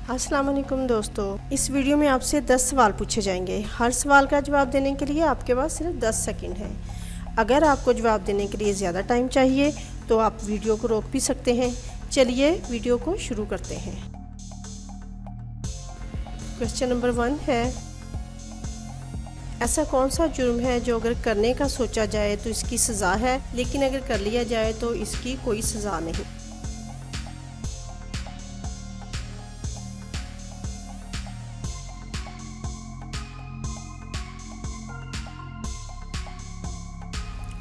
अस्सलाम वालेकुम दोस्तों, इस वीडियो में आपसे 10 सवाल पूछे जाएंगे। हर सवाल का जवाब देने के लिए आपके पास सिर्फ 10 सेकंड है। अगर आपको जवाब देने के लिए ज़्यादा टाइम चाहिए तो आप वीडियो को रोक भी सकते हैं। चलिए वीडियो को शुरू करते हैं। क्वेश्चन नंबर 1 है, ऐसा कौन सा जुर्म है जो अगर करने का सोचा जाए तो इसकी सज़ा है, लेकिन अगर कर लिया जाए तो इसकी कोई सज़ा नहीं।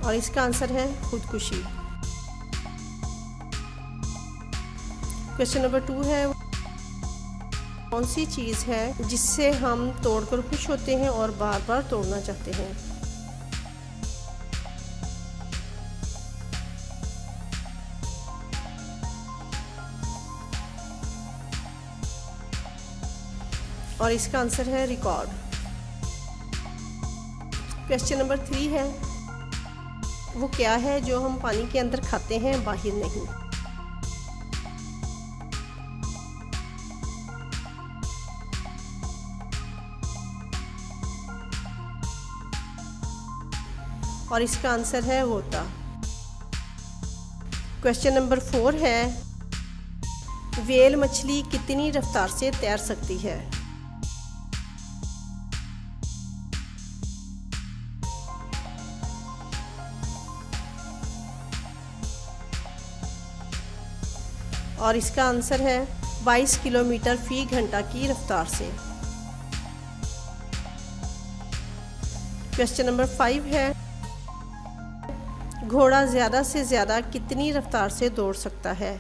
और इसका आंसर है खुदकुशी। क्वेश्चन नंबर 2 है, कौन सी चीज़ है जिससे हम तोड़कर खुश होते हैं और बार बार तोड़ना चाहते हैं। और इसका आंसर है रिकॉर्ड। क्वेश्चन नंबर 3 है, वो क्या है जो हम पानी के अंदर खाते हैं बाहर नहीं। और इसका आंसर है होता। क्वेश्चन नंबर 4 है, व्हेल मछली कितनी रफ्तार से तैर सकती है। और इसका आंसर है 22 किलोमीटर फी घंटा की रफ्तार से। क्वेश्चन नंबर 5 है, घोड़ा ज़्यादा से ज़्यादा कितनी रफ्तार से दौड़ सकता है।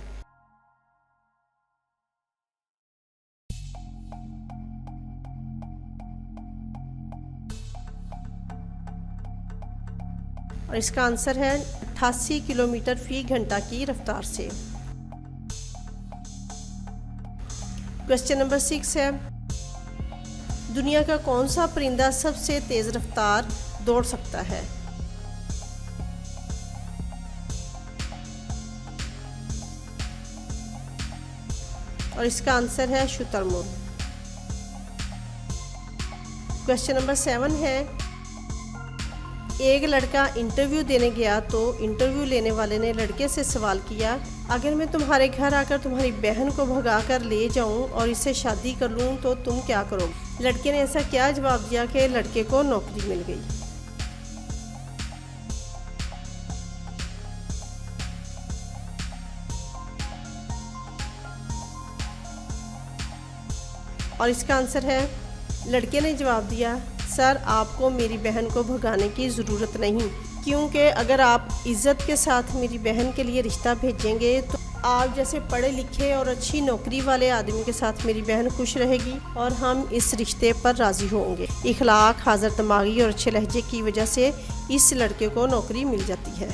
और इसका आंसर है 88 किलोमीटर फी घंटा की रफ्तार से। क्वेश्चन नंबर 6 है, दुनिया का कौन सा परिंदा सबसे तेज़ रफ्तार दौड़ सकता है। और इसका आंसर है शुतुरमुर्ग। क्वेश्चन नंबर 7 है, एक लड़का इंटरव्यू देने गया तो इंटरव्यू लेने वाले ने लड़के से सवाल किया, अगर मैं तुम्हारे घर आकर तुम्हारी बहन को भगा कर ले जाऊं और इससे शादी कर लूं तो तुम क्या करोगे। लड़के ने ऐसा क्या जवाब दिया कि लड़के को नौकरी मिल गई। और इसका आंसर है, लड़के ने जवाब दिया, सर आपको मेरी बहन को भगाने की ज़रूरत नहीं, क्योंकि अगर आप इज़्ज़त के साथ मेरी बहन के लिए रिश्ता भेजेंगे तो आप जैसे पढ़े लिखे और अच्छी नौकरी वाले आदमी के साथ मेरी बहन खुश रहेगी और हम इस रिश्ते पर राज़ी होंगे। इखलाक, हाज़र दिमागी और अच्छे लहजे की वजह से इस लड़के को नौकरी मिल जाती है।